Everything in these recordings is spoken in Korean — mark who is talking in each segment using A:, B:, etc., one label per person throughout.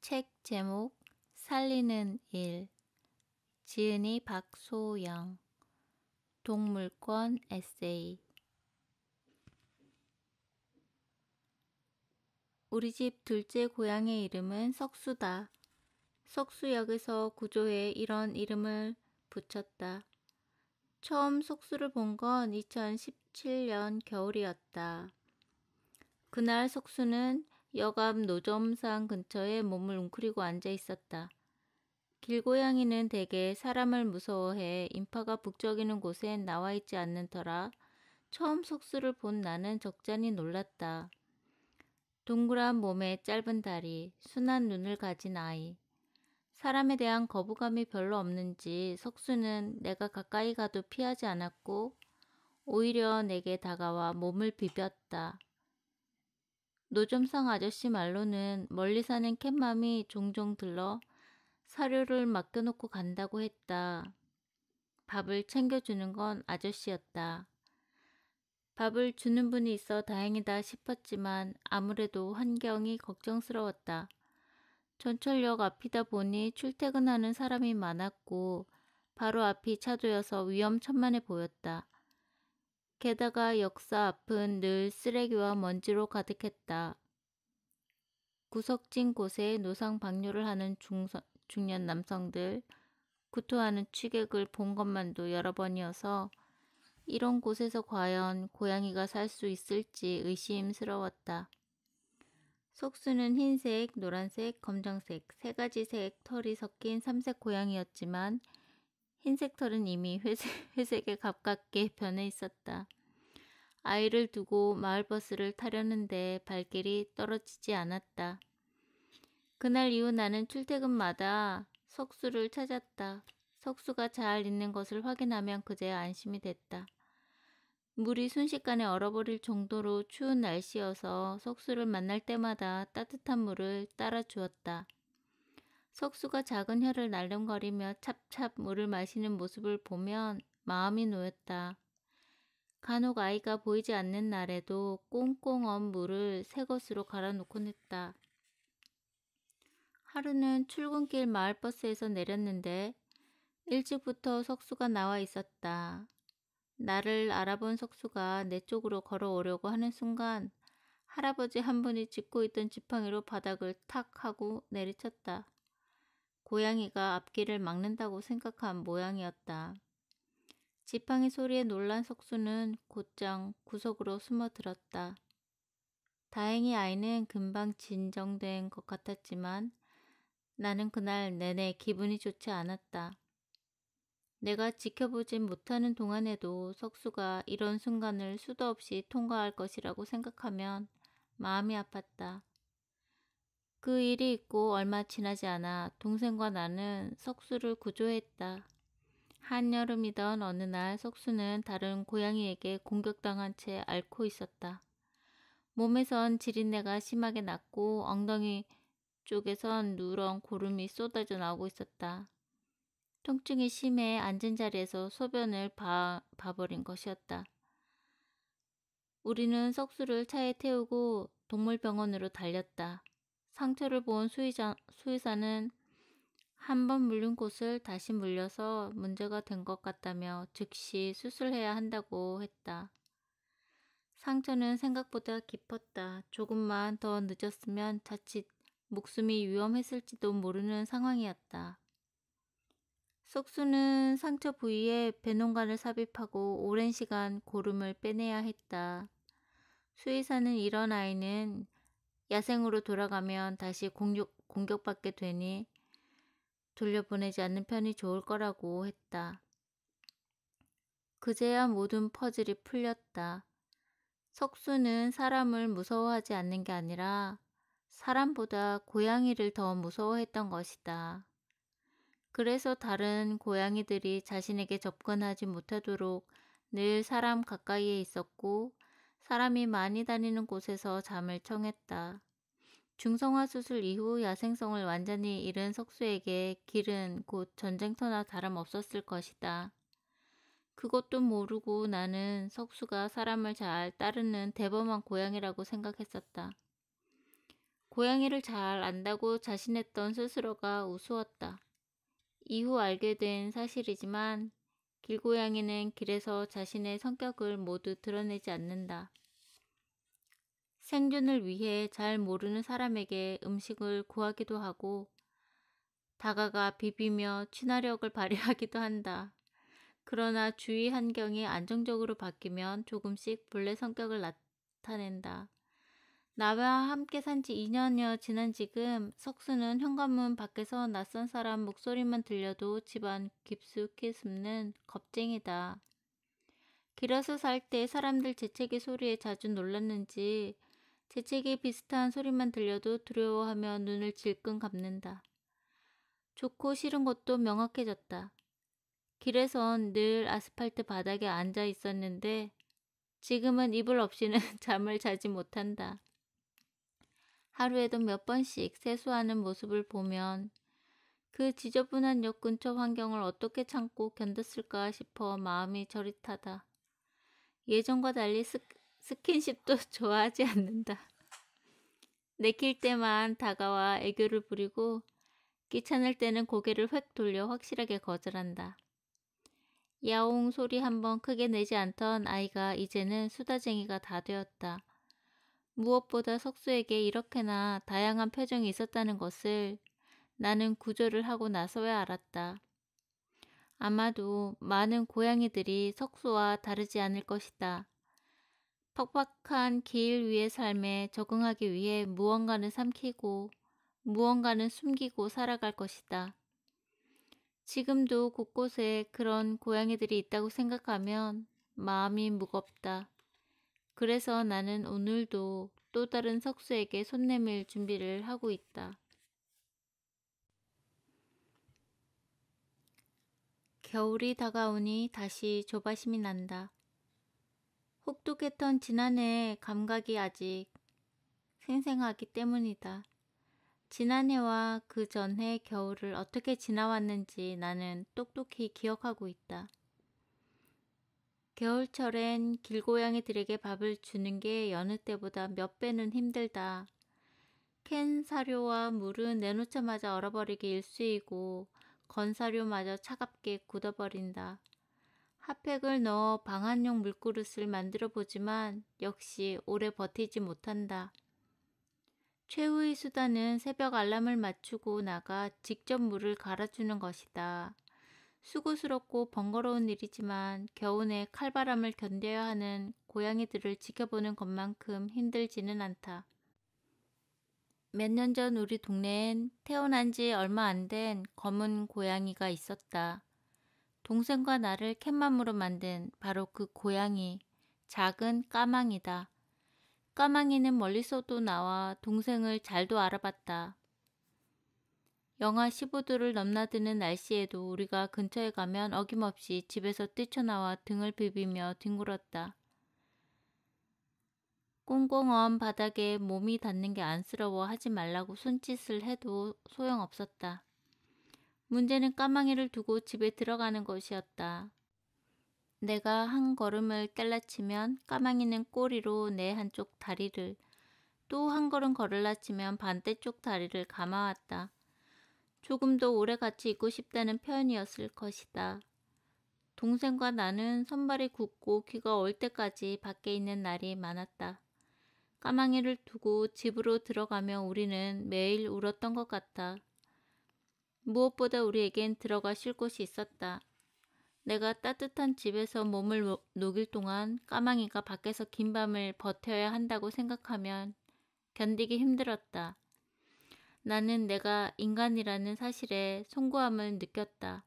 A: 책 제목 살리는 일, 지은이 박소영, 동물권 에세이. 우리 집 둘째 고양이 이름은 석수다. 석수역에서 구조해 이런 이름을 붙였다. 처음 석수를 본 건 2017년 겨울이었다. 그날 석수는 역 앞 노점상 근처에 몸을 웅크리고 앉아 있었다. 길고양이는 대개 사람을 무서워해 인파가 북적이는 곳엔 나와 있지 않는 터라 처음 석수를 본 나는 적잖이 놀랐다. 동그란 몸에 짧은 다리, 순한 눈을 가진 아이. 사람에 대한 거부감이 별로 없는지 석수는 내가 가까이 가도 피하지 않았고 오히려 내게 다가와 몸을 비볐다. 노점상 아저씨 말로는 멀리 사는 캣맘이 종종 들러 사료를 맡겨놓고 간다고 했다. 밥을 챙겨주는 건 아저씨였다. 밥을 주는 분이 있어 다행이다 싶었지만 아무래도 환경이 걱정스러웠다. 전철역 앞이다 보니 출퇴근하는 사람이 많았고 바로 앞이 차도여서 위험천만해 보였다. 게다가 역사 앞은 늘 쓰레기와 먼지로 가득했다. 구석진 곳에 노상방뇨를 하는 중년 남성들, 구토하는 취객을 본 것만도 여러 번이어서 이런 곳에서 과연 고양이가 살 수 있을지 의심스러웠다. 석수는 흰색, 노란색, 검정색, 세 가지 색 털이 섞인 삼색 고양이였지만 흰색 털은 이미 회색에 가깝게 변해 있었다. 아이를 두고 마을버스를 타려는데 발길이 떨어지지 않았다. 그날 이후 나는 출퇴근마다 석수를 찾았다. 석수가 잘 있는 것을 확인하면 그제야 안심이 됐다. 물이 순식간에 얼어버릴 정도로 추운 날씨여서 석수를 만날 때마다 따뜻한 물을 따라 주었다. 석수가 작은 혀를 날름거리며 찹찹 물을 마시는 모습을 보면 마음이 놓였다. 간혹 아이가 보이지 않는 날에도 꽁꽁 언 물을 새 것으로 갈아 놓곤 했다. 하루는 출근길 마을버스에서 내렸는데 일찍부터 석수가 나와 있었다. 나를 알아본 석수가 내 쪽으로 걸어오려고 하는 순간 할아버지 한 분이 짚고 있던 지팡이로 바닥을 탁 하고 내리쳤다. 고양이가 앞길을 막는다고 생각한 모양이었다. 지팡이 소리에 놀란 석수는 곧장 구석으로 숨어들었다. 다행히 아이는 금방 진정된 것 같았지만 나는 그날 내내 기분이 좋지 않았다. 내가 지켜보진 못하는 동안에도 석수가 이런 순간을 수도 없이 통과할 것이라고 생각하면 마음이 아팠다. 그 일이 있고 얼마 지나지 않아 동생과 나는 석수를 구조했다. 한여름이던 어느 날 석수는 다른 고양이에게 공격당한 채 앓고 있었다. 몸에선 지린내가 심하게 났고 엉덩이 쪽에선 누런 고름이 쏟아져 나오고 있었다. 통증이 심해 앉은 자리에서 소변을 봐버린 것이었다. 우리는 석수를 차에 태우고 동물병원으로 달렸다. 상처를 본 수의사는 한 번 물린 곳을 다시 물려서 문제가 된 것 같다며 즉시 수술해야 한다고 했다. 상처는 생각보다 깊었다. 조금만 더 늦었으면 자칫 목숨이 위험했을지도 모르는 상황이었다. 석수는 상처 부위에 베논간을 삽입하고 오랜 시간 고름을 빼내야 했다. 수의사는 이런 아이는 야생으로 돌아가면 다시 공격받게 되니 돌려보내지 않는 편이 좋을 거라고 했다. 그제야 모든 퍼즐이 풀렸다. 석수는 사람을 무서워하지 않는 게 아니라 사람보다 고양이를 더 무서워했던 것이다. 그래서 다른 고양이들이 자신에게 접근하지 못하도록 늘 사람 가까이에 있었고 사람이 많이 다니는 곳에서 잠을 청했다. 중성화 수술 이후 야생성을 완전히 잃은 석수에게 길은 곧 전쟁터나 다름없었을 것이다. 그것도 모르고 나는 석수가 사람을 잘 따르는 대범한 고양이라고 생각했었다. 고양이를 잘 안다고 자신했던 스스로가 우스웠다. 이후 알게 된 사실이지만 길고양이는 길에서 자신의 성격을 모두 드러내지 않는다. 생존을 위해 잘 모르는 사람에게 음식을 구하기도 하고 다가가 비비며 친화력을 발휘하기도 한다. 그러나 주위 환경이 안정적으로 바뀌면 조금씩 본래 성격을 나타낸다. 나와 함께 산 지 2년여 지난 지금 석수는 현관문 밖에서 낯선 사람 목소리만 들려도 집안 깊숙이 숨는 겁쟁이다. 길에서 살 때 사람들 재채기 소리에 자주 놀랐는지 재채기 비슷한 소리만 들려도 두려워하며 눈을 질끈 감는다. 좋고 싫은 것도 명확해졌다. 길에선 늘 아스팔트 바닥에 앉아 있었는데 지금은 이불 없이는 잠을 자지 못한다. 하루에도 몇 번씩 세수하는 모습을 보면 그 지저분한 역 근처 환경을 어떻게 참고 견뎠을까 싶어 마음이 저릿하다. 예전과 달리 스킨십도 좋아하지 않는다. 내킬 때만 다가와 애교를 부리고 귀찮을 때는 고개를 획 돌려 확실하게 거절한다. 야옹 소리 한번 크게 내지 않던 아이가 이제는 수다쟁이가 다 되었다. 무엇보다 석수에게 이렇게나 다양한 표정이 있었다는 것을 나는 구조를 하고 나서야 알았다. 아마도 많은 고양이들이 석수와 다르지 않을 것이다. 퍽퍽한 길 위의 삶에 적응하기 위해 무언가는 삼키고 무언가는 숨기고 살아갈 것이다. 지금도 곳곳에 그런 고양이들이 있다고 생각하면 마음이 무겁다. 그래서 나는 오늘도 또 다른 석수에게 손 내밀 준비를 하고 있다. 겨울이 다가오니 다시 조바심이 난다. 혹독했던 지난해의 감각이 아직 생생하기 때문이다. 지난해와 그 전해 겨울을 어떻게 지나왔는지 나는 똑똑히 기억하고 있다. 겨울철엔 길고양이들에게 밥을 주는 게 여느 때보다 몇 배는 힘들다. 캔 사료와 물은 내놓자마자 얼어버리기 일쑤이고 건사료마저 차갑게 굳어버린다. 핫팩을 넣어 방한용 물그릇을 만들어 보지만 역시 오래 버티지 못한다. 최후의 수단은 새벽 알람을 맞추고 나가 직접 물을 갈아주는 것이다. 수고스럽고 번거로운 일이지만 겨우내 칼바람을 견뎌야 하는 고양이들을 지켜보는 것만큼 힘들지는 않다. 몇 년 전 우리 동네엔 태어난 지 얼마 안 된 검은 고양이가 있었다. 동생과 나를 캣맘으로 만든 바로 그 고양이, 작은 까망이다. 까망이는 멀리서도 나와 동생을 잘도 알아봤다. 영하 15도를 넘나드는 날씨에도 우리가 근처에 가면 어김없이 집에서 뛰쳐나와 등을 비비며 뒹굴었다. 꽁꽁 바닥에 몸이 닿는 게 안쓰러워 하지 말라고 손짓을 해도 소용없었다. 문제는 까망이를 두고 집에 들어가는 것이었다. 내가 한 걸음을 깰라치면 까망이는 꼬리로 내 한쪽 다리를, 또 한 걸음 걸을라치면 반대쪽 다리를 감아왔다. 조금 더 오래 같이 있고 싶다는 표현이었을 것이다. 동생과 나는 손발이 굳고 귀가 얼 때까지 밖에 있는 날이 많았다. 까망이를 두고 집으로 들어가며 우리는 매일 울었던 것 같다. 무엇보다 우리에겐 들어가 쉴 곳이 있었다. 내가 따뜻한 집에서 몸을 녹일 동안 까망이가 밖에서 긴 밤을 버텨야 한다고 생각하면 견디기 힘들었다. 나는 내가 인간이라는 사실에 송구함을 느꼈다.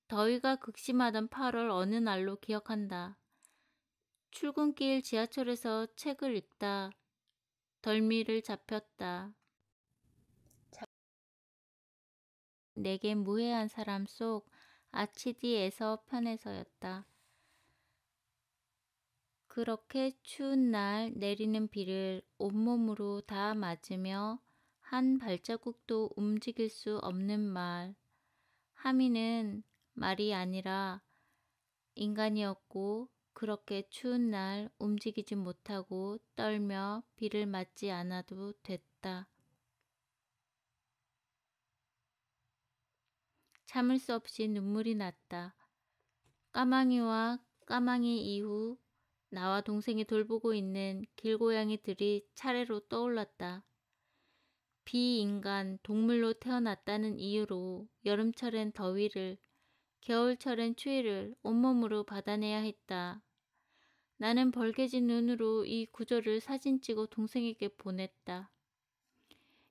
A: 더위가 극심하던 8월 어느 날로 기억한다. 출근길 지하철에서 책을 읽다 덜미를 잡혔다. 내게 무해한 사람 속 아치디에서 편에서였다. 그렇게 추운 날 내리는 비를 온몸으로 다 맞으며 한 발자국도 움직일 수 없는 말. 하미는 말이 아니라 인간이었고 그렇게 추운 날 움직이지 못하고 떨며 비를 맞지 않아도 됐다. 참을 수 없이 눈물이 났다. 까망이와 까망이 이후 나와 동생이 돌보고 있는 길고양이들이 차례로 떠올랐다. 비인간 동물로 태어났다는 이유로 여름철엔 더위를, 겨울철엔 추위를 온몸으로 받아내야 했다. 나는 벌개진 눈으로 이 구절을 사진 찍어 동생에게 보냈다.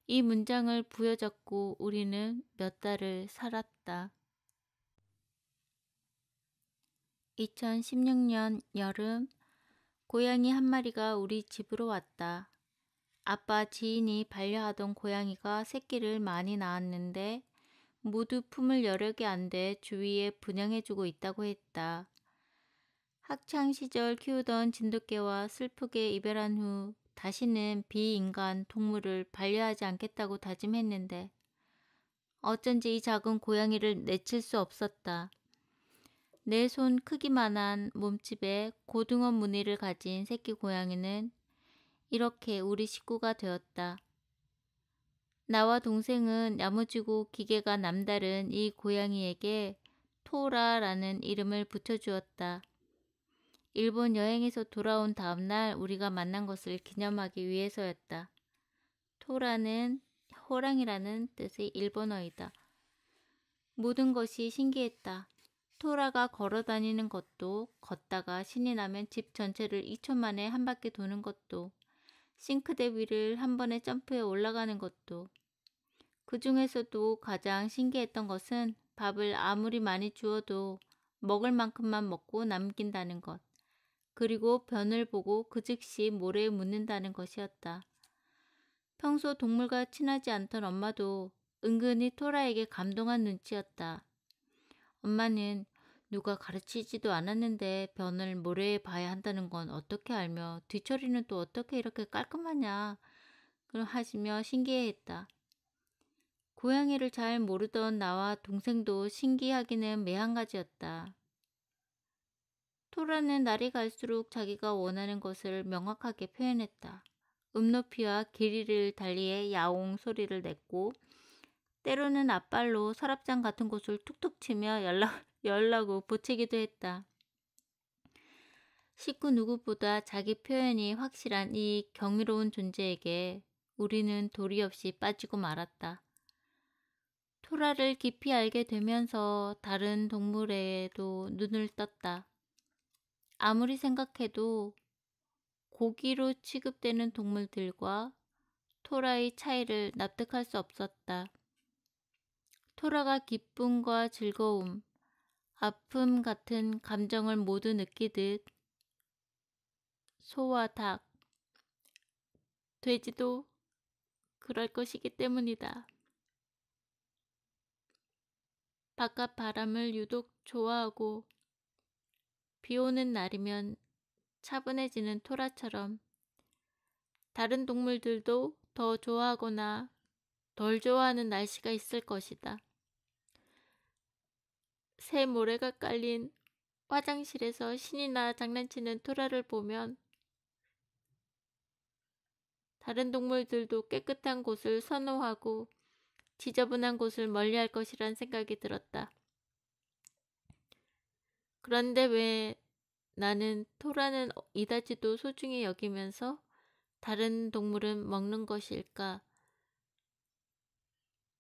A: 이 문장을 부여잡고 우리는 몇 달을 살았다. 2016년 여름, 고양이 한 마리가 우리 집으로 왔다. 아빠 지인이 반려하던 고양이가 새끼를 많이 낳았는데 모두 품을 여력이 안 돼 주위에 분양해주고 있다고 했다. 학창시절 키우던 진돗개와 슬프게 이별한 후 다시는 비인간 동물을 반려하지 않겠다고 다짐했는데 어쩐지 이 작은 고양이를 내칠 수 없었다. 내 손 크기만한 몸집에 고등어 무늬를 가진 새끼 고양이는 이렇게 우리 식구가 되었다. 나와 동생은 야무지고 기계가 남다른 이 고양이에게 토라라는 이름을 붙여주었다. 일본 여행에서 돌아온 다음날 우리가 만난 것을 기념하기 위해서였다. 토라는 호랑이라는 뜻의 일본어이다. 모든 것이 신기했다. 토라가 걸어 다니는 것도, 걷다가 신이 나면 집 전체를 2초 만에 한 바퀴 도는 것도, 싱크대 위를 한 번에 점프해 올라가는 것도. 그 중에서도 가장 신기했던 것은 밥을 아무리 많이 주어도 먹을 만큼만 먹고 남긴다는 것. 그리고 변을 보고 그 즉시 모래에 묻는다는 것이었다. 평소 동물과 친하지 않던 엄마도 은근히 토라에게 감동한 눈치였다. 엄마는 누가 가르치지도 않았는데 변을 모래에 봐야 한다는 건 어떻게 알며 뒤처리는 또 어떻게 이렇게 깔끔하냐 하시며 신기해했다. 고양이를 잘 모르던 나와 동생도 신기하기는 매한가지였다. 토라는 날이 갈수록 자기가 원하는 것을 명확하게 표현했다. 높이와 길이를 달리해 야옹 소리를 냈고 때로는 앞발로 서랍장 같은 곳을 툭툭 치며 열라고 보채기도 했다. 식구 누구보다 자기 표현이 확실한 이 경이로운 존재에게 우리는 도리 없이 빠지고 말았다. 토라를 깊이 알게 되면서 다른 동물에도 눈을 떴다. 아무리 생각해도 고기로 취급되는 동물들과 토라의 차이를 납득할 수 없었다. 토라가 기쁨과 즐거움, 아픔 같은 감정을 모두 느끼듯 소와 닭, 돼지도 그럴 것이기 때문이다. 바깥 바람을 유독 좋아하고 비 오는 날이면 차분해지는 토라처럼 다른 동물들도 더 좋아하거나 덜 좋아하는 날씨가 있을 것이다. 새 모래가 깔린 화장실에서 신이 나 장난치는 토라를 보면 다른 동물들도 깨끗한 곳을 선호하고 지저분한 곳을 멀리할 것이란 생각이 들었다. 그런데 왜 나는 토라는 이다지도 소중히 여기면서 다른 동물은 먹는 것일까?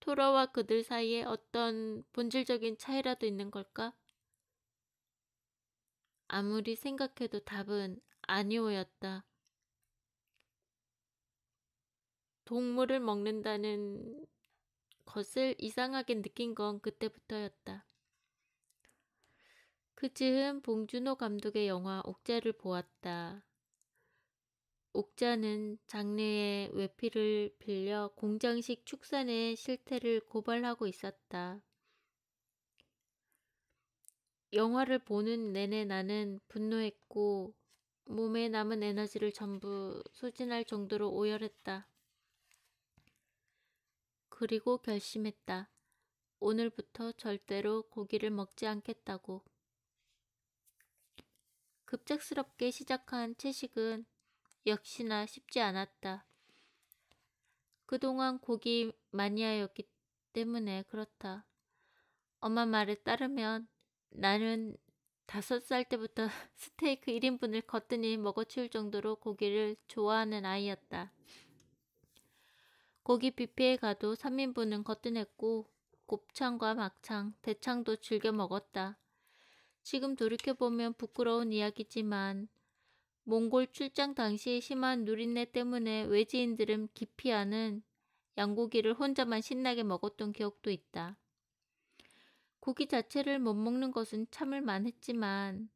A: 토라와 그들 사이에 어떤 본질적인 차이라도 있는 걸까? 아무리 생각해도 답은 아니오였다. 동물을 먹는다는 것을 이상하게 느낀 건 그때부터였다. 그 즈음 봉준호 감독의 영화 옥자를 보았다. 옥자는 장래의 외피를 빌려 공장식 축산의 실태를 고발하고 있었다. 영화를 보는 내내 나는 분노했고 몸에 남은 에너지를 전부 소진할 정도로 오열했다. 그리고 결심했다. 오늘부터 절대로 고기를 먹지 않겠다고. 급작스럽게 시작한 채식은 역시나 쉽지 않았다. 그동안 고기 마니아였기 때문에 그렇다. 엄마 말에 따르면 나는 5살 때부터 스테이크 1인분을 거뜬히 먹어치울 정도로 고기를 좋아하는 아이였다. 고기 뷔페에 가도 3인분은 거뜬했고 곱창과 막창, 대창도 즐겨 먹었다. 지금 돌이켜보면 부끄러운 이야기지만 몽골 출장 당시 심한 누린내 때문에 외지인들은 기피하는 양고기를 혼자만 신나게 먹었던 기억도 있다. 고기 자체를 못 먹는 것은 참을만 했지만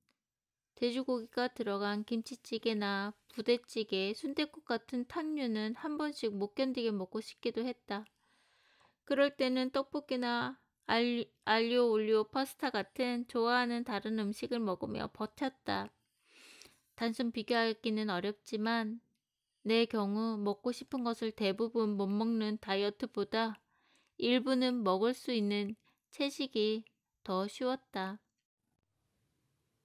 A: 돼지고기가 들어간 김치찌개나 부대찌개, 순댓국 같은 탕류는 한 번씩 못 견디게 먹고 싶기도 했다. 그럴 때는 떡볶이나 알리오 올리오 파스타 같은 좋아하는 다른 음식을 먹으며 버텼다. 단순 비교하기는 어렵지만 내 경우 먹고 싶은 것을 대부분 못 먹는 다이어트보다 일부는 먹을 수 있는 채식이 더 쉬웠다.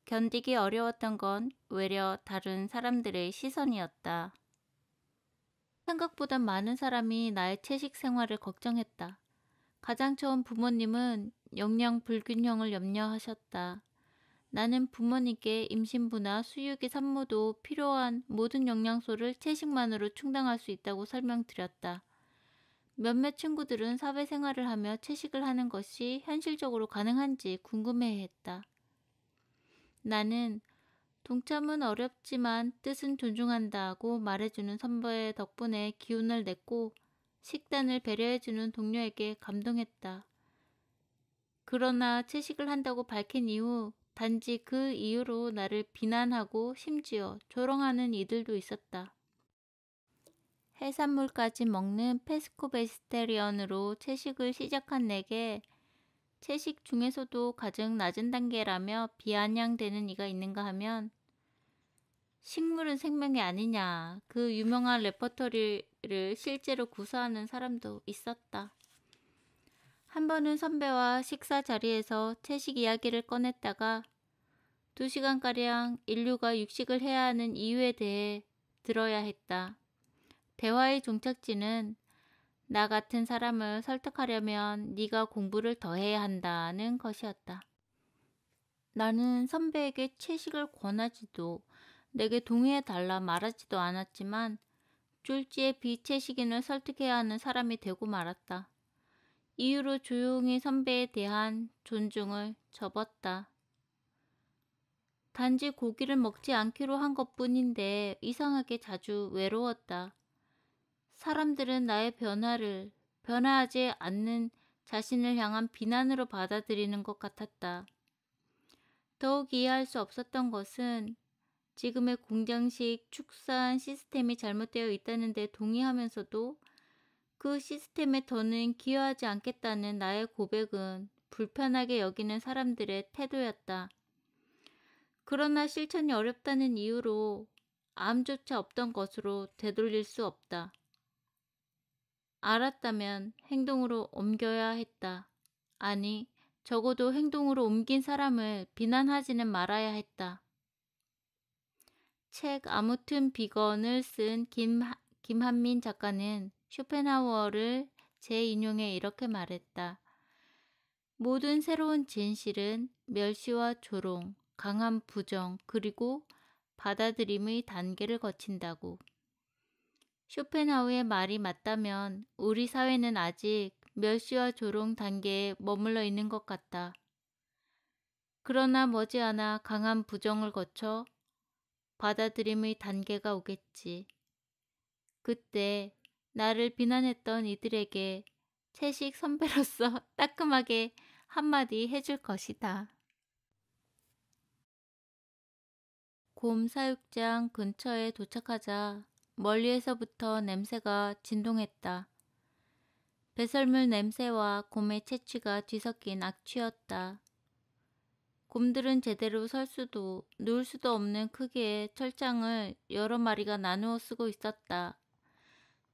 A: 견디기 어려웠던 건 외려 다른 사람들의 시선이었다. 생각보다 많은 사람이 나의 채식 생활을 걱정했다. 가장 처음 부모님은 영양 불균형을 염려하셨다. 나는 부모님께 임신부나 수유기 산모도 필요한 모든 영양소를 채식만으로 충당할 수 있다고 설명드렸다. 몇몇 친구들은 사회생활을 하며 채식을 하는 것이 현실적으로 가능한지 궁금해했다. 나는 동참은 어렵지만 뜻은 존중한다고 말해주는 선배의 덕분에 기운을 냈고 식단을 배려해주는 동료에게 감동했다. 그러나 채식을 한다고 밝힌 이후 단지 그 이유로 나를 비난하고 심지어 조롱하는 이들도 있었다. 해산물까지 먹는 페스코베지테리언으로 채식을 시작한 내게 채식 중에서도 가장 낮은 단계라며 비아냥대는 이가 있는가 하면 식물은 생명이 아니냐, 그 유명한 레퍼토리를 실제로 구사하는 사람도 있었다. 한 번은 선배와 식사 자리에서 채식 이야기를 꺼냈다가 2시간가량 인류가 육식을 해야 하는 이유에 대해 들어야 했다. 대화의 종착지는 나 같은 사람을 설득하려면 네가 공부를 더 해야 한다는 것이었다. 나는 선배에게 채식을 권하지도 내게 동의해달라 말하지도 않았지만 쫄지의 비채식인을 설득해야 하는 사람이 되고 말았다. 이후로 조용히 선배에 대한 존중을 접었다. 단지 고기를 먹지 않기로 한 것뿐인데 이상하게 자주 외로웠다. 사람들은 나의 변화를 변화하지 않는 자신을 향한 비난으로 받아들이는 것 같았다. 더욱 이해할 수 없었던 것은 지금의 공장식 축산 시스템이 잘못되어 있다는 데 동의하면서도 그 시스템에 더는 기여하지 않겠다는 나의 고백은 불편하게 여기는 사람들의 태도였다. 그러나 실천이 어렵다는 이유로 암조차 없던 것으로 되돌릴 수 없다. 알았다면 행동으로 옮겨야 했다. 아니, 적어도 행동으로 옮긴 사람을 비난하지는 말아야 했다. 책 아무튼 비건을 쓴 김한민 작가는 쇼펜하우어를 재인용해 이렇게 말했다. 모든 새로운 진실은 멸시와 조롱, 강한 부정, 그리고 받아들임의 단계를 거친다고. 쇼펜하우어의 말이 맞다면 우리 사회는 아직 멸시와 조롱 단계에 머물러 있는 것 같다. 그러나 머지않아 강한 부정을 거쳐 받아들임의 단계가 오겠지. 그때 나를 비난했던 이들에게 채식 선배로서 따끔하게 한마디 해줄 것이다. 곰 사육장 근처에 도착하자 멀리에서부터 냄새가 진동했다. 배설물 냄새와 곰의 채취가 뒤섞인 악취였다. 곰들은 제대로 설 수도 누울 수도 없는 크기의 철장을 여러 마리가 나누어 쓰고 있었다.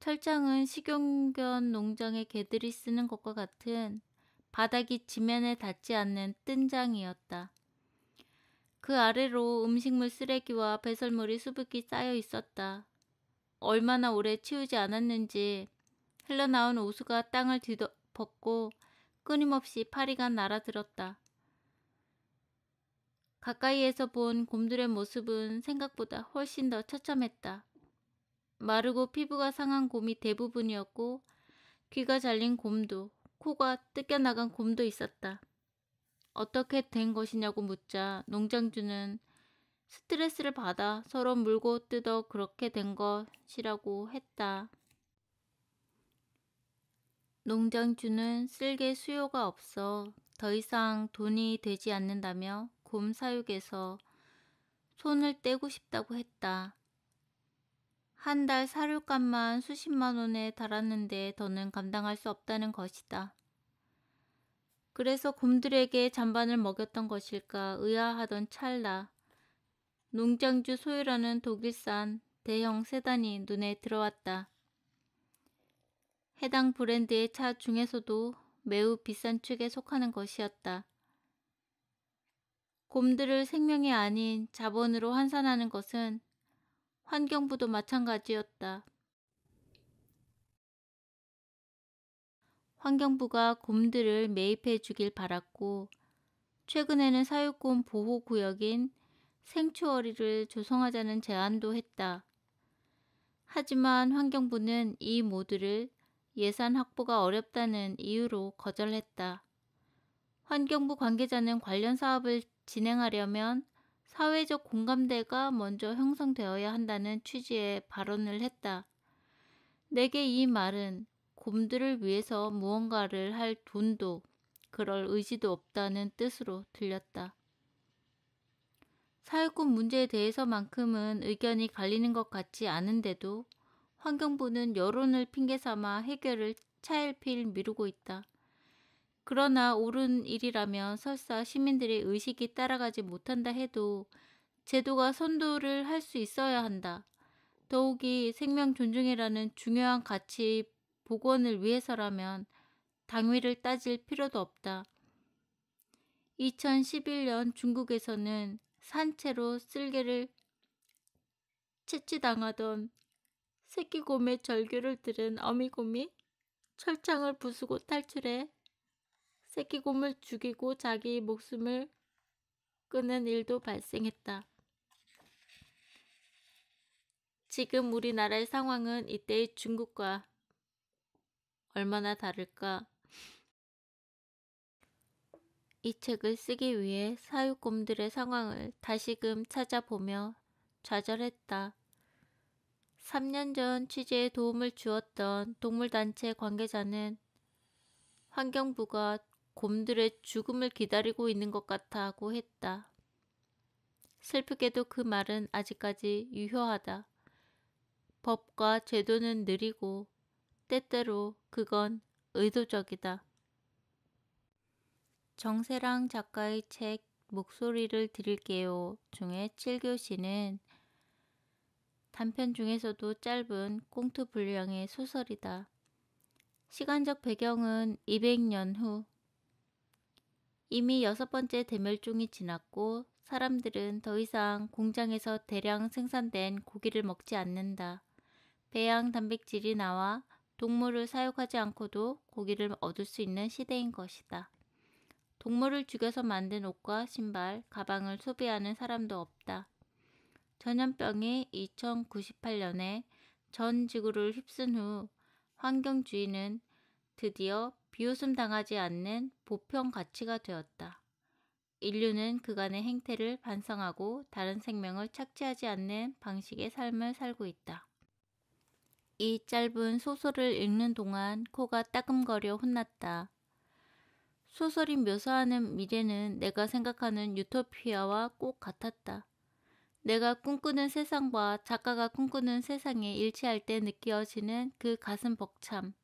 A: 철장은 식용견 농장의 개들이 쓰는 것과 같은 바닥이 지면에 닿지 않는 뜬장이었다. 그 아래로 음식물 쓰레기와 배설물이 수북이 쌓여 있었다. 얼마나 오래 치우지 않았는지 흘러나온 오수가 땅을 뒤덮었고 끊임없이 파리가 날아들었다. 가까이에서 본 곰들의 모습은 생각보다 훨씬 더 처참했다. 마르고 피부가 상한 곰이 대부분이었고 귀가 잘린 곰도, 코가 뜯겨나간 곰도 있었다. 어떻게 된 것이냐고 묻자 농장주는 스트레스를 받아 서로 물고 뜯어 그렇게 된 것이라고 했다. 농장주는 쓸개 수요가 없어 더 이상 돈이 되지 않는다며 곰 사육에서 손을 떼고 싶다고 했다. 한 달 사료값만 수십만 원에 달았는데 더는 감당할 수 없다는 것이다. 그래서 곰들에게 잔반을 먹였던 것일까 의아하던 찰나 농장주 소유라는 독일산 대형 세단이 눈에 들어왔다. 해당 브랜드의 차 중에서도 매우 비싼 축에 속하는 것이었다. 곰들을 생명이 아닌 자본으로 환산하는 것은 환경부도 마찬가지였다. 환경부가 곰들을 매입해 주길 바랐고 최근에는 사육곰 보호구역인 생추어리를 조성하자는 제안도 했다. 하지만 환경부는 이 모두를 예산 확보가 어렵다는 이유로 거절했다. 환경부 관계자는 관련 사업을 진행하려면 사회적 공감대가 먼저 형성되어야 한다는 취지의 발언을 했다. 내게 이 말은 곰들을 위해서 무언가를 할 돈도 그럴 의지도 없다는 뜻으로 들렸다. 사육권 문제에 대해서만큼은 의견이 갈리는 것 같지 않은데도 환경부는 여론을 핑계삼아 해결을 차일피일 미루고 있다. 그러나 옳은 일이라면 설사 시민들의 의식이 따라가지 못한다 해도 제도가 선도를 할 수 있어야 한다. 더욱이 생명 존중이라는 중요한 가치 복원을 위해서라면 당위를 따질 필요도 없다. 2011년 중국에서는 산채로 쓸개를 채취당하던 새끼곰의 절규를 들은 어미곰이 철창을 부수고 탈출해 새끼곰을 죽이고 자기 목숨을 끊은 일도 발생했다. 지금 우리나라의 상황은 이때의 중국과 얼마나 다를까? 이 책을 쓰기 위해 사육곰들의 상황을 다시금 찾아보며 좌절했다. 3년 전 취재에 도움을 주었던 동물단체 관계자는 환경부가 곰들의 죽음을 기다리고 있는 것 같다고 했다. 슬프게도 그 말은 아직까지 유효하다. 법과 제도는 느리고 때때로 그건 의도적이다. 정세랑 작가의 책 목소리를 드릴게요 중에 7교시는 단편 중에서도 짧은 꽁트 분량의 소설이다. 시간적 배경은 200년 후. 이미 6번째 대멸종이 지났고 사람들은 더 이상 공장에서 대량 생산된 고기를 먹지 않는다. 배양 단백질이 나와 동물을 사육하지 않고도 고기를 얻을 수 있는 시대인 것이다. 동물을 죽여서 만든 옷과 신발, 가방을 소비하는 사람도 없다. 전염병이 2098년에 전 지구를 휩쓴 후 환경주의는 드디어 비웃음 당하지 않는 보편 가치가 되었다. 인류는 그간의 행태를 반성하고 다른 생명을 착취하지 않는 방식의 삶을 살고 있다. 이 짧은 소설을 읽는 동안 코가 따끔거려 혼났다. 소설이 묘사하는 미래는 내가 생각하는 유토피아와 꼭 같았다. 내가 꿈꾸는 세상과 작가가 꿈꾸는 세상이 일치할 때 느껴지는 그 가슴 벅참.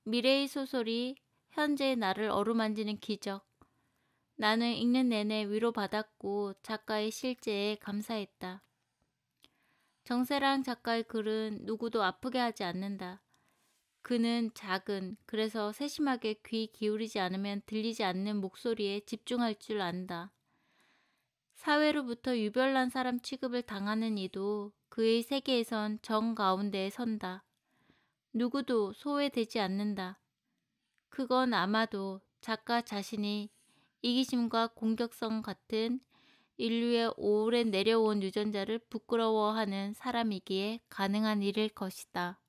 A: 미래의 소설이 현재의 나를 어루만지는 기적. 나는 읽는 내내 위로받았고 작가의 실제에 감사했다. 정세랑 작가의 글은 누구도 아프게 하지 않는다. 그는 작은, 그래서 세심하게 귀 기울이지 않으면 들리지 않는 목소리에 집중할 줄 안다. 사회로부터 유별난 사람 취급을 당하는 이도 그의 세계에선 정 가운데에 선다. 누구도 소외되지 않는다. 그건 아마도 작가 자신이 이기심과 공격성 같은 인류의 오래 내려온 유전자를 부끄러워하는 사람이기에 가능한 일일 것이다.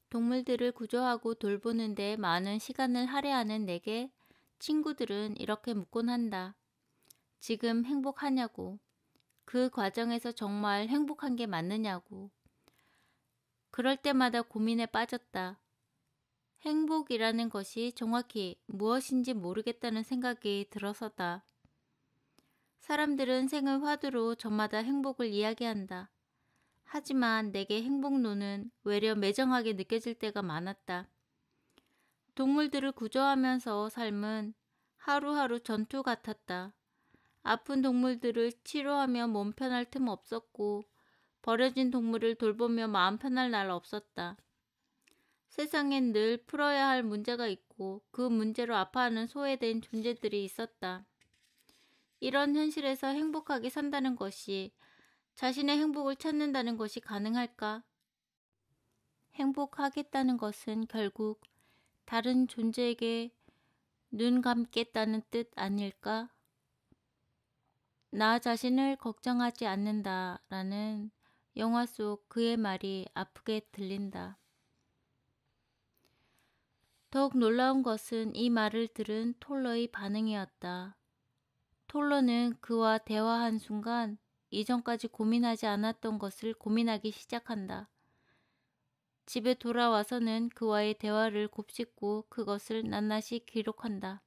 A: 동물들을 구조하고 돌보는 데 많은 시간을 할애하는 내게 친구들은 이렇게 묻곤 한다. 지금 행복하냐고. 그 과정에서 정말 행복한 게 맞느냐고. 그럴 때마다 고민에 빠졌다. 행복이라는 것이 정확히 무엇인지 모르겠다는 생각이 들어서다. 사람들은 생을 화두로 저마다 행복을 이야기한다. 하지만 내게 행복론은 외려 매정하게 느껴질 때가 많았다. 동물들을 구조하면서 삶은 하루하루 전투 같았다. 아픈 동물들을 치료하며 몸 편할 틈 없었고 버려진 동물을 돌보며 마음 편할 날 없었다. 세상엔 늘 풀어야 할 문제가 있고 그 문제로 아파하는 소외된 존재들이 있었다. 이런 현실에서 행복하게 산다는 것이, 자신의 행복을 찾는다는 것이 가능할까? 행복하겠다는 것은 결국 다른 존재에게 눈 감겠다는 뜻 아닐까? 나 자신을 걱정하지 않는다라는 영화 속 그의 말이 아프게 들린다. 더욱 놀라운 것은 이 말을 들은 톨러의 반응이었다. 톨러는 그와 대화한 순간 이전까지 고민하지 않았던 것을 고민하기 시작한다. 집에 돌아와서는 그와의 대화를 곱씹고 그것을 낱낱이 기록한다.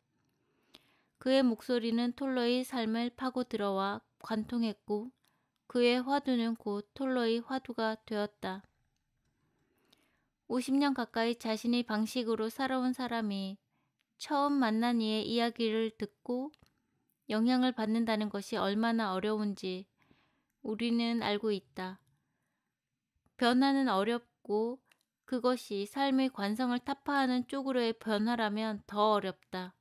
A: 그의 목소리는 톨러의 삶을 파고 들어와 관통했고 그의 화두는 곧 톨러의 화두가 되었다. 50년 가까이 자신의 방식으로 살아온 사람이 처음 만난 이의 이야기를 듣고 영향을 받는다는 것이 얼마나 어려운지 우리는 알고 있다. 변화는 어렵고 그것이 삶의 관성을 타파하는 쪽으로의 변화라면 더 어렵다.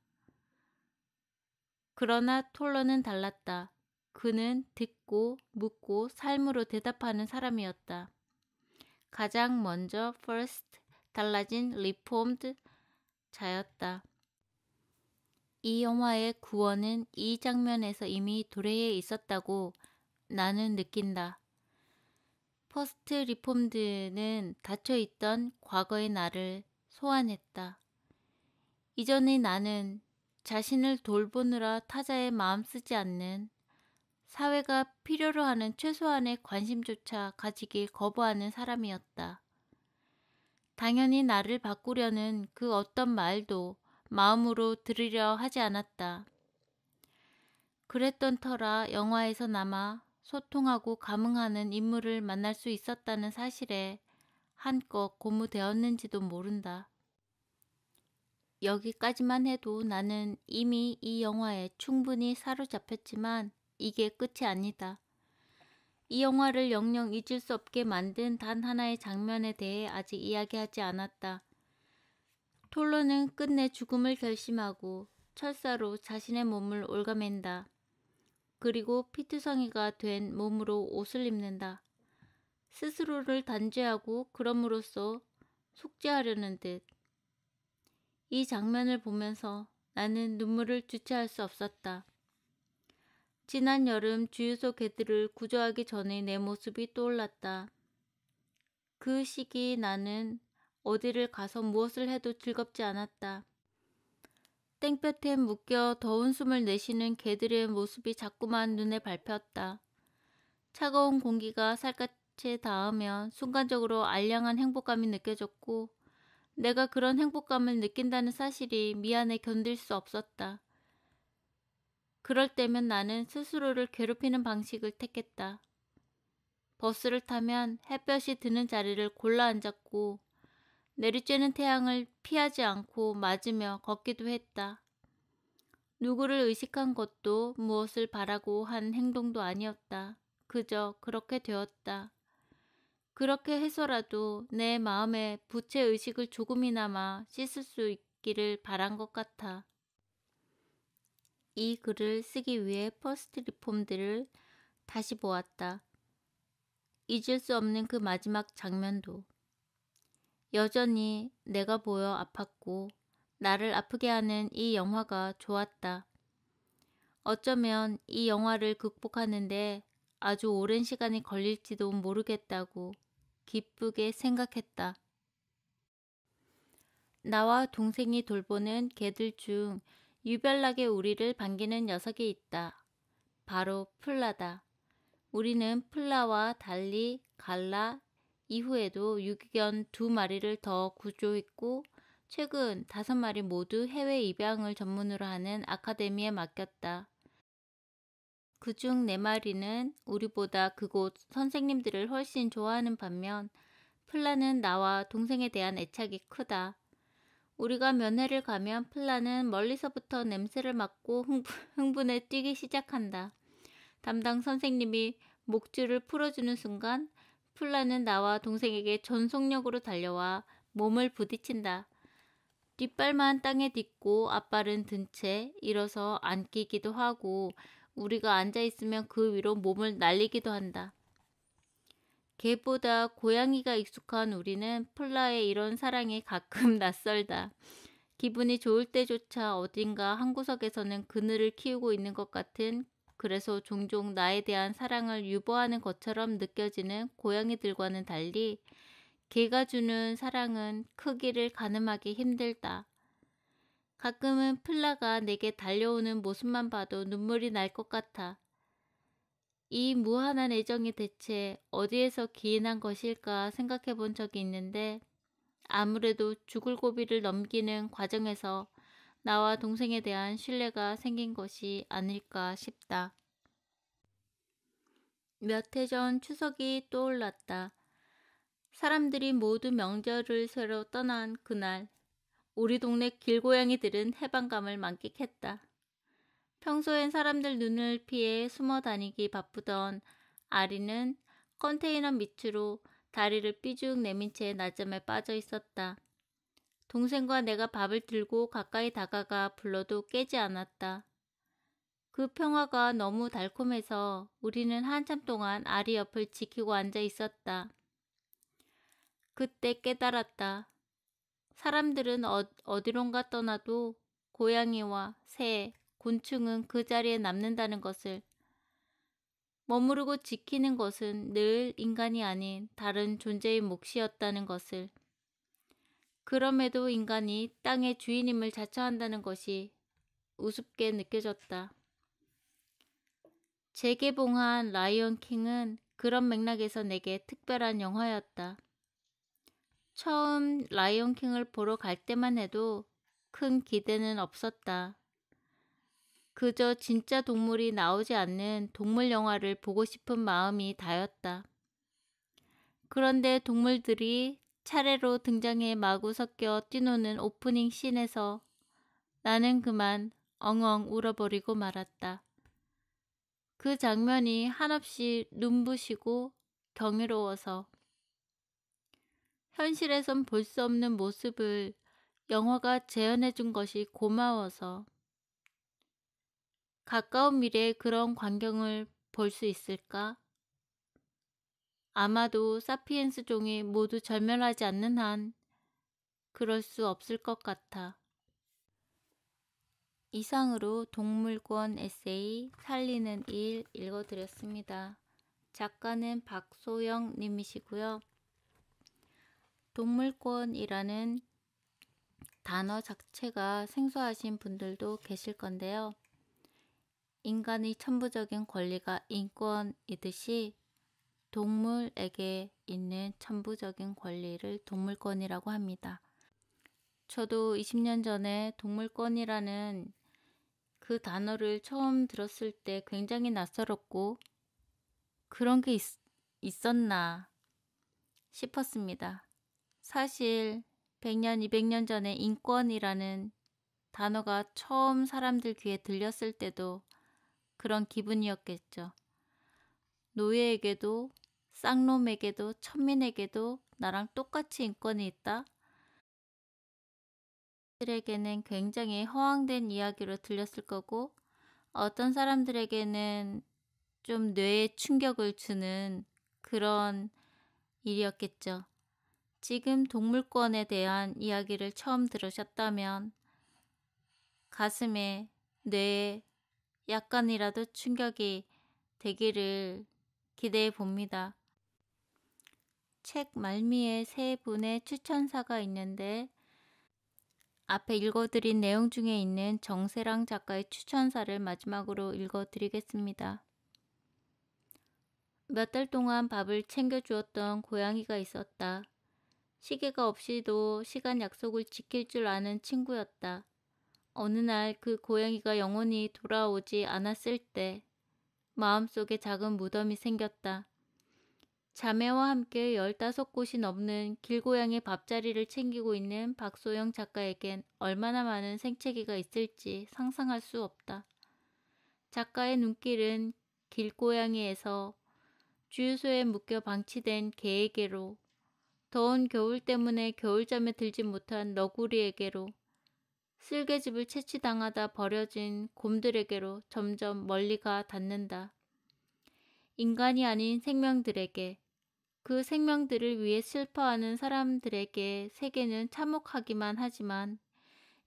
A: 그러나 톨러는 달랐다. 그는 듣고 묻고 삶으로 대답하는 사람이었다. 가장 먼저 first, 달라진 reformed 자였다. 이 영화의 구원은 이 장면에서 이미 도래해 있었다고 나는 느낀다. 퍼스트 리폼드는 닫혀있던 과거의 나를 소환했다. 이전의 나는 자신을 돌보느라 타자의 마음 쓰지 않는, 사회가 필요로 하는 최소한의 관심조차 가지길 거부하는 사람이었다. 당연히 나를 바꾸려는 그 어떤 말도 마음으로 들으려 하지 않았다. 그랬던 터라 영화에서나마 소통하고 감흥하는 인물을 만날 수 있었다는 사실에 한껏 고무되었는지도 모른다. 여기까지만 해도 나는 이미 이 영화에 충분히 사로잡혔지만 이게 끝이 아니다. 이 영화를 영영 잊을 수 없게 만든 단 하나의 장면에 대해 아직 이야기하지 않았다. 톨러는 끝내 죽음을 결심하고 철사로 자신의 몸을 올가맨다. 그리고 피투성이가 된 몸으로 옷을 입는다. 스스로를 단죄하고 그럼으로써 속죄하려는 듯. 이 장면을 보면서 나는 눈물을 주체할 수 없었다. 지난 여름 주유소 개들을 구조하기 전에 내 모습이 떠올랐다. 그 시기 나는 어디를 가서 무엇을 해도 즐겁지 않았다. 땡볕에 묶여 더운 숨을 내쉬는 개들의 모습이 자꾸만 눈에 밟혔다. 차가운 공기가 살갗에 닿으면 순간적으로 알량한 행복감이 느껴졌고 내가 그런 행복감을 느낀다는 사실이 미안해 견딜 수 없었다. 그럴 때면 나는 스스로를 괴롭히는 방식을 택했다. 버스를 타면 햇볕이 드는 자리를 골라 앉았고 내리쬐는 태양을 피하지 않고 맞으며 걷기도 했다. 누구를 의식한 것도 무엇을 바라고 한 행동도 아니었다. 그저 그렇게 되었다. 그렇게 해서라도 내 마음의 부채의식을 조금이나마 씻을 수 있기를 바란 것 같아. 이 글을 쓰기 위해 퍼스트 리폼들을 다시 보았다. 잊을 수 없는 그 마지막 장면도. 여전히 내가 보여 아팠고 나를 아프게 하는 이 영화가 좋았다. 어쩌면 이 영화를 극복하는데 아주 오랜 시간이 걸릴지도 모르겠다고 기쁘게 생각했다. 나와 동생이 돌보는 개들 중 유별나게 우리를 반기는 녀석이 있다. 바로 플라다. 우리는 플라와 달리 갈라 이후에도 유기견 2마리를 더 구조했고 최근 5마리 모두 해외 입양을 전문으로 하는 아카데미에 맡겼다. 그중 4마리는 우리보다 그곳 선생님들을 훨씬 좋아하는 반면 플라는 나와 동생에 대한 애착이 크다. 우리가 면회를 가면 플라는 멀리서부터 냄새를 맡고 흥분에 뛰기 시작한다. 담당 선생님이 목줄을 풀어주는 순간 플라는 나와 동생에게 전속력으로 달려와 몸을 부딪힌다. 뒷발만 땅에 딛고 앞발은 든 채 일어서 앉기도 하고 우리가 앉아있으면 그 위로 몸을 날리기도 한다. 개보다 고양이가 익숙한 우리는 플라의 이런 사랑이 가끔 낯설다. 기분이 좋을 때조차 어딘가 한 구석에서는 그늘을 키우고 있는 것 같은, 그래서 종종 나에 대한 사랑을 유보하는 것처럼 느껴지는 고양이들과는 달리 개가 주는 사랑은 크기를 가늠하기 힘들다. 가끔은 플라가 내게 달려오는 모습만 봐도 눈물이 날 것 같아. 이 무한한 애정이 대체 어디에서 기인한 것일까 생각해 본 적이 있는데 아무래도 죽을 고비를 넘기는 과정에서 나와 동생에 대한 신뢰가 생긴 것이 아닐까 싶다. 몇 해 전 추석이 떠올랐다. 사람들이 모두 명절을 새로 떠난 그날, 우리 동네 길고양이들은 해방감을 만끽했다. 평소엔 사람들 눈을 피해 숨어 다니기 바쁘던 아리는 컨테이너 밑으로 다리를 삐죽 내민 채 낮잠에 빠져 있었다. 동생과 내가 밥을 들고 가까이 다가가 불러도 깨지 않았다. 그 평화가 너무 달콤해서 우리는 한참 동안 아리 옆을 지키고 앉아 있었다. 그때 깨달았다. 사람들은 어디론가 떠나도 고양이와 새, 곤충은 그 자리에 남는다는 것을. 머무르고 지키는 것은 늘 인간이 아닌 다른 존재의 몫이었다는 것을. 그럼에도 인간이 땅의 주인임을 자처한다는 것이 우습게 느껴졌다. 재개봉한 라이언 킹은 그런 맥락에서 내게 특별한 영화였다. 처음 라이언 킹을 보러 갈 때만 해도 큰 기대는 없었다. 그저 진짜 동물이 나오지 않는 동물 영화를 보고 싶은 마음이 다였다. 그런데 동물들이 차례로 등장해 마구 섞여 뛰노는 오프닝 씬에서 나는 그만 엉엉 울어버리고 말았다. 그 장면이 한없이 눈부시고 경이로워서, 현실에선 볼 수 없는 모습을 영화가 재현해준 것이 고마워서, 가까운 미래에 그런 광경을 볼 수 있을까? 아마도 사피엔스 종이 모두 절멸하지 않는 한 그럴 수 없을 것 같아. 이상으로 동물권 에세이 살리는 일 읽어드렸습니다. 작가는 박소영 님이시고요. 동물권이라는 단어 자체가 생소하신 분들도 계실 건데요. 인간의 천부적인 권리가 인권이듯이 동물에게 있는 천부적인 권리를 동물권이라고 합니다. 저도 20년 전에 동물권이라는 그 단어를 처음 들었을 때 굉장히 낯설었고 그런 게 있었나 싶었습니다. 사실 100년, 200년 전에 인권이라는 단어가 처음 사람들 귀에 들렸을 때도 그런 기분이었겠죠. 노예에게도 쌍놈에게도 천민에게도 나랑 똑같이 인권이 있다? 들에게는 굉장히 허황된 이야기로 들렸을 거고 어떤 사람들에게는 좀 뇌에 충격을 주는 그런 일이었겠죠. 지금 동물권에 대한 이야기를 처음 들으셨다면 가슴에, 뇌에 약간이라도 충격이 되기를 기대해 봅니다. 책 말미에 세 분의 추천사가 있는데 앞에 읽어드린 내용 중에 있는 정세랑 작가의 추천사를 마지막으로 읽어드리겠습니다. 몇 달 동안 밥을 챙겨주었던 고양이가 있었다. 시계가 없이도 시간 약속을 지킬 줄 아는 친구였다. 어느 날 그 고양이가 영원히 돌아오지 않았을 때 마음속에 작은 무덤이 생겼다. 자매와 함께 15곳이 넘는 길고양이 밥자리를 챙기고 있는 박소영 작가에겐 얼마나 많은 생채기가 있을지 상상할 수 없다. 작가의 눈길은 길고양이에서 주유소에 묶여 방치된 개에게로, 더운 겨울 때문에 겨울잠에 들지 못한 너구리에게로, 쓸개즙을 채취당하다 버려진 곰들에게로 점점 멀리가 닿는다. 인간이 아닌 생명들에게, 그 생명들을 위해 슬퍼하는 사람들에게 세계는 참혹하기만 하지만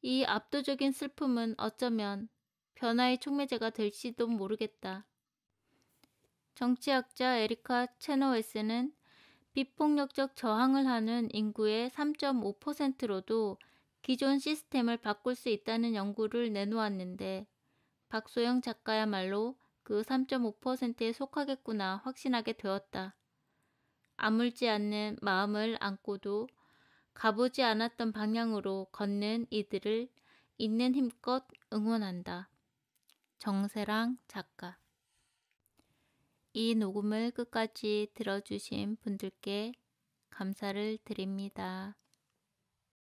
A: 이 압도적인 슬픔은 어쩌면 변화의 촉매제가 될지도 모르겠다. 정치학자 에리카 체노웨스는 비폭력적 저항을 하는 인구의 3.5%로도 기존 시스템을 바꿀 수 있다는 연구를 내놓았는데 박소영 작가야말로 그 3.5%에 속하겠구나 확신하게 되었다. 아물지 않는 마음을 안고도 가보지 않았던 방향으로 걷는 이들을 있는 힘껏 응원한다. 정세랑 작가. 이 녹음을 끝까지 들어주신 분들께 감사를 드립니다.